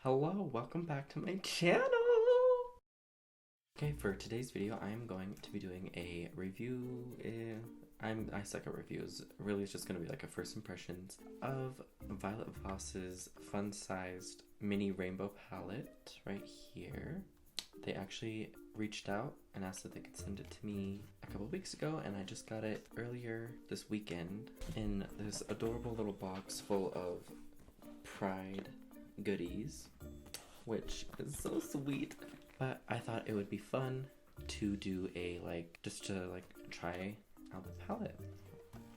Hello, welcome back to my channel! Okay, for today's video, I'm going to be doing a review. I suck at reviews. Really, it's just going to be like a first impressions of Violet Voss's fun-sized mini rainbow palette right here. They actually reached out and asked if they could send it to me a couple weeks ago, and I just got it earlier this weekend in this adorable little box full of Pride goodies, which is so sweet. But I thought it would be fun to do a just to try out the palette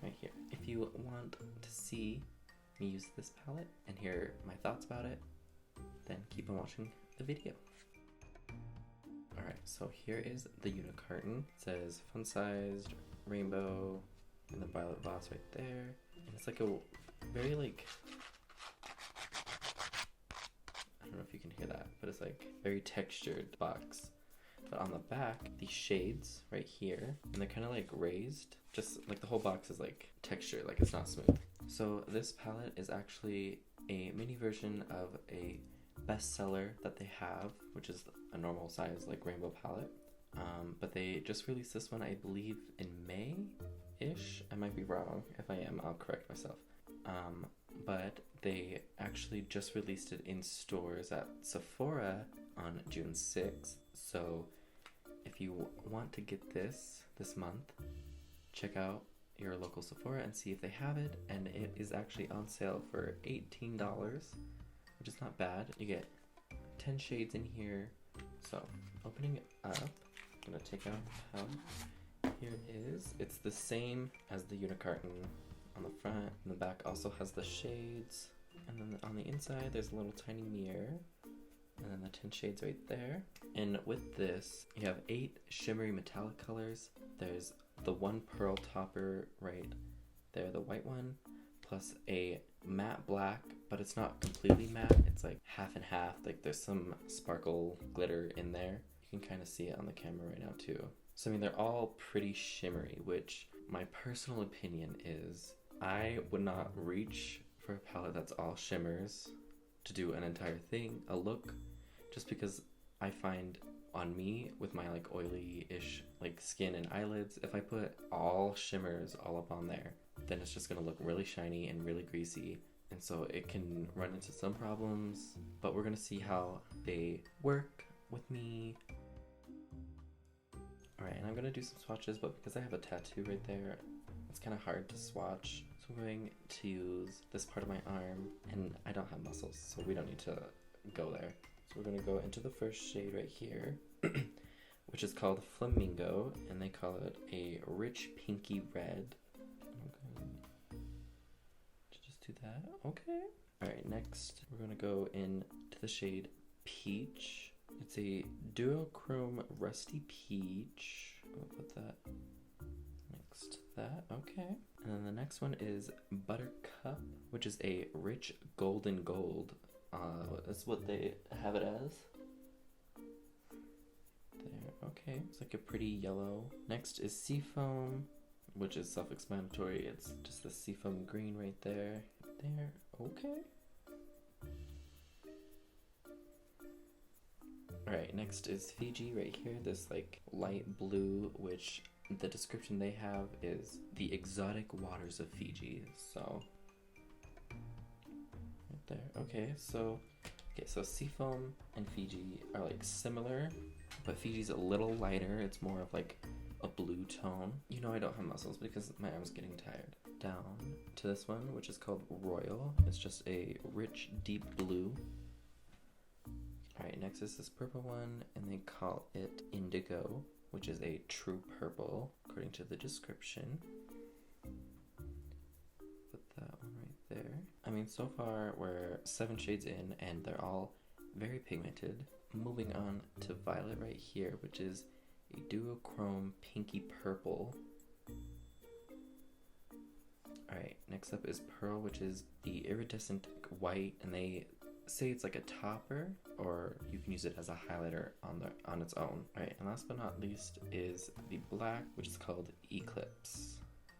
right here. If you want to see me use this palette and hear my thoughts about it, then keep on watching the video. Alright, so here is the unicarton. It says fun-sized rainbow and the Violet Voss right there. And it's like a very I don't know if you can hear that, but it's like very textured box. But on the back, these shades right here, and they're kind of like raised, just like the whole box is like textured, like it's not smooth. So this palette is actually a mini version of a bestseller that they have, which is a normal size like rainbow palette. But they just released this one, I believe, in May-ish. I might be wrong. If I am, I'll correct myself. But they actually just released it in stores at Sephora on June 6th. So if you want to get this month, check out your local Sephora and see if they have it. And it is actually on sale for $18, which is not bad. You get 10 shades in here. So opening it up, I'm gonna take out the tub. Here it is. It's the same as the unicarton on the front, and the back also has the shades, and then on the inside there's a little tiny mirror, and then the 10 shades right there. And with this, you have 8 shimmery metallic colors. There's the one pearl topper right there, the white one, plus a matte black, but it's not completely matte, it's like half and half. Like there's some sparkle glitter in there. You can kind of see it on the camera right now too. So I mean, they're all pretty shimmery, which my personal opinion is I would not reach for a palette that's all shimmers to do an entire thing, a look, just because I find on me with my like oily-ish like skin and eyelids, if I put all shimmers all up on there, then it's just gonna look really shiny and really greasy, and so it can run into some problems. But we're gonna see how they work with me. Alright, and I'm gonna do some swatches, but because I have a tattoo right there, it's kind of hard to swatch. So I'm going to use this part of my arm, and I don't have muscles, so we don't need to go there. So we're going to go into the first shade right here, which is called Flamingo, and they call it a rich pinky red. I'm going to just do that. Okay. Alright, next we're going to go into the shade Peach. It's a duochrome rusty peach. I'll put that next to that. Okay. And then the next one is Buttercup, which is a rich golden gold. That's what they have it as. There, okay. It's like a pretty yellow. Next is Seafoam, which is self-explanatory. It's just the seafoam green right there. There, okay. Alright, next is Fiji right here. This like light blue, which the description they have is the exotic waters of Fiji. So right there. Okay, so Seafoam and Fiji are like similar, but Fiji's a little lighter. It's more of like a blue tone. You know I don't have muscles because my arm's getting tired. Down to this one, which is called Royal. It's just a rich deep blue. Alright, next is this purple one, and they call it Indigo, which is a true purple, according to the description. Put that one right there. I mean, so far we're 7 shades in, and they're all very pigmented. Moving on to Violet right here, which is a duochrome pinky purple. Alright, next up is Pearl, which is the iridescent white, and they say it's like a topper, or you can use it as a highlighter on its own. Alright, and last but not least is the black, which is called Eclipse.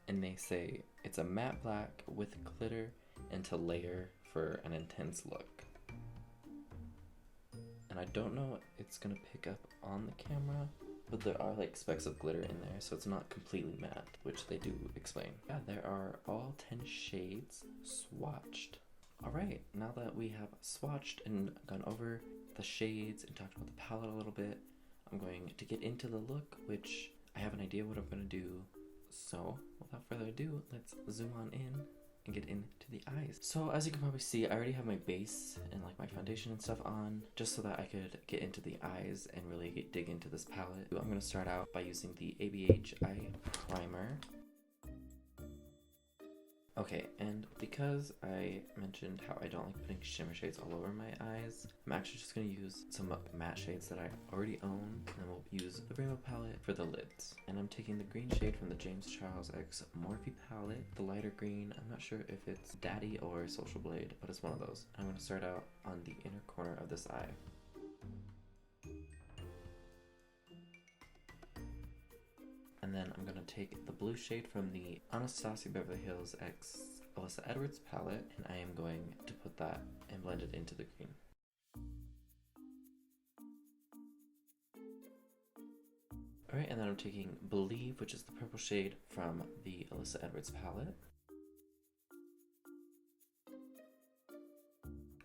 And they say it's a matte black with glitter and to layer for an intense look. and I don't know it's gonna pick up on the camera, but there are like specks of glitter in there, so it's not completely matte, which they do explain. Yeah, there are all 10 shades swatched. Alright, now that we have swatched and gone over the shades and talked about the palette a little bit, I'm going to get into the look, which I have an idea what I'm going to do. So, without further ado, let's zoom on in and get into the eyes. So, as you can probably see, I already have my base and like my foundation and stuff on, just so that I could get into the eyes and really dig into this palette. I'm going to start out by using the ABH Eye Primer. Okay, and because I mentioned how I don't like putting shimmer shades all over my eyes, I'm actually just going to use some matte shades that I already own, and then we'll use the rainbow palette for the lids. And I'm taking the green shade from the James Charles X Morphe palette, the lighter green. I'm not sure if it's Daddy or Social Blade, but it's one of those. I'm going to start out on the inner corner of this eye. And then I'm going to take the blue shade from the Anastasia Beverly Hills X Alyssa Edwards palette, and I am going to put that and blend it into the green. Alright, and then I'm taking Believe, which is the purple shade from the Alyssa Edwards palette.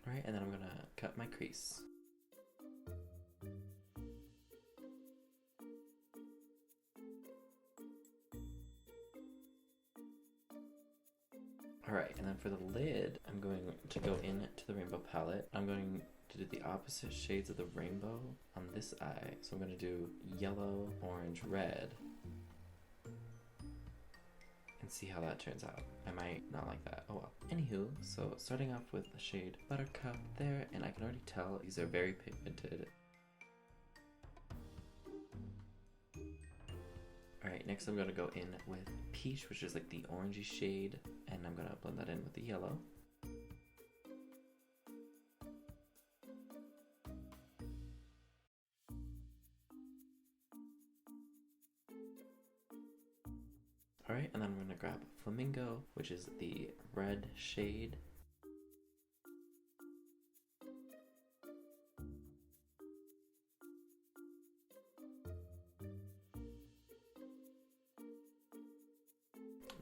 Alright, and then I'm going to cut my crease. Alright, and then for the lid, I'm going to go into the rainbow palette. I'm going to do the opposite shades of the rainbow on this eye. So I'm going to do yellow, orange, red, and see how that turns out. I might not like that. Oh well. Anywho, so starting off with the shade Buttercup there, and I can already tell these are very pigmented. Alright, next I'm going to go in with Peach, which is like the orangey shade, and I'm going to blend that in with the yellow. Alright, and then I'm going to grab Flamingo, which is the red shade.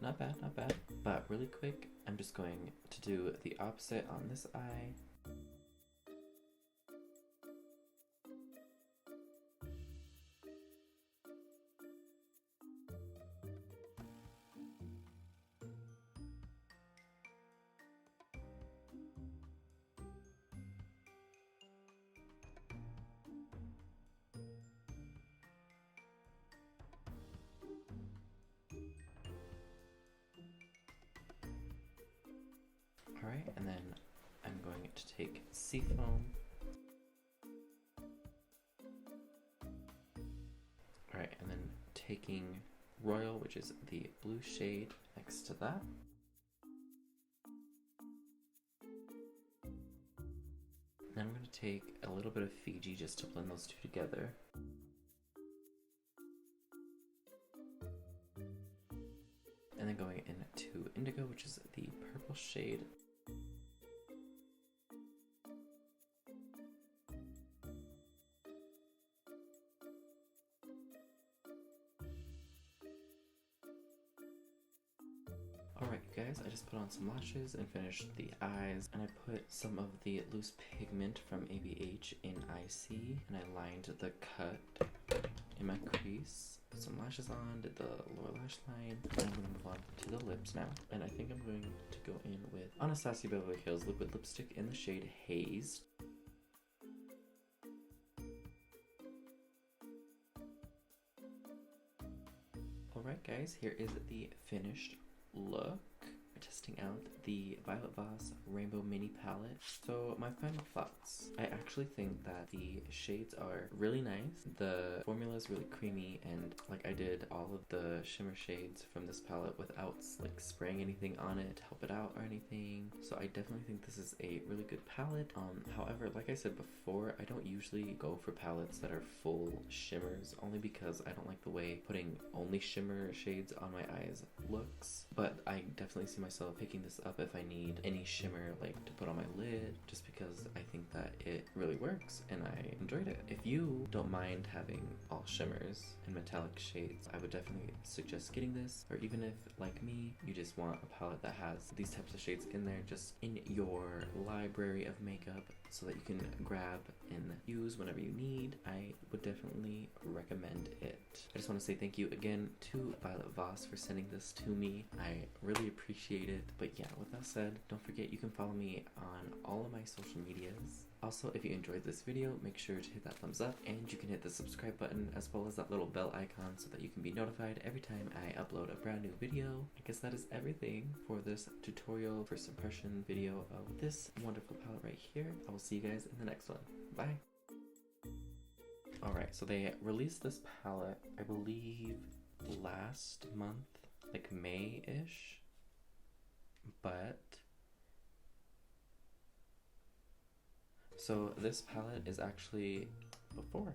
Not bad, not bad. But really quick, I'm just going to do the opposite on this eye. Alright, and then I'm going to take Seafoam. Alright, and then taking Royal, which is the blue shade next to that. Then I'm going to take a little bit of Fiji just to blend those two together. And then going into Indigo, which is the purple shade. Alright you guys, I just put on some lashes and finished the eyes, and I put some of the loose pigment from ABH in IC, and I lined the cut in my crease. Put some lashes on, did the lower lash line, and I'm going to move on to the lips now. And I think I'm going to go in with Anastasia Beverly Hills Liquid Lipstick in the shade Haze. Alright guys, here is the finished look. Testing out the Violet Voss Rainbow Mini Palette. So my final thoughts. I actually think that the shades are really nice. The formula is really creamy, and like I did all of the shimmer shades from this palette without like spraying anything on it to help it out or anything. So I definitely think this is a really good palette. However, like I said before, I don't usually go for palettes that are full shimmers, only because I don't like the way putting only shimmer shades on my eyes looks. But I definitely see myself picking this up if I need any shimmer like to put on my lid, just because I think that it really works and I enjoyed it. If you don't mind having all shimmers and metallic shades, I would definitely suggest getting this. Or even if, like me, you just want a palette that has these types of shades in there, just in your library of makeup, so that you can grab and use whenever you need, I would definitely recommend it. I just want to say thank you again to Violet Voss for sending this to me. I really appreciate it. But yeah, with that said, don't forget you can follow me on all of my social medias. Also, if you enjoyed this video, make sure to hit that thumbs up, and you can hit the subscribe button as well as that little bell icon so that you can be notified every time I upload a brand new video. I guess that is everything for this tutorial first impression video of this wonderful palette right here. I will see you guys in the next one. Bye! Alright, so they released this palette, I believe, last month, like May-ish, but so this palette is actually before.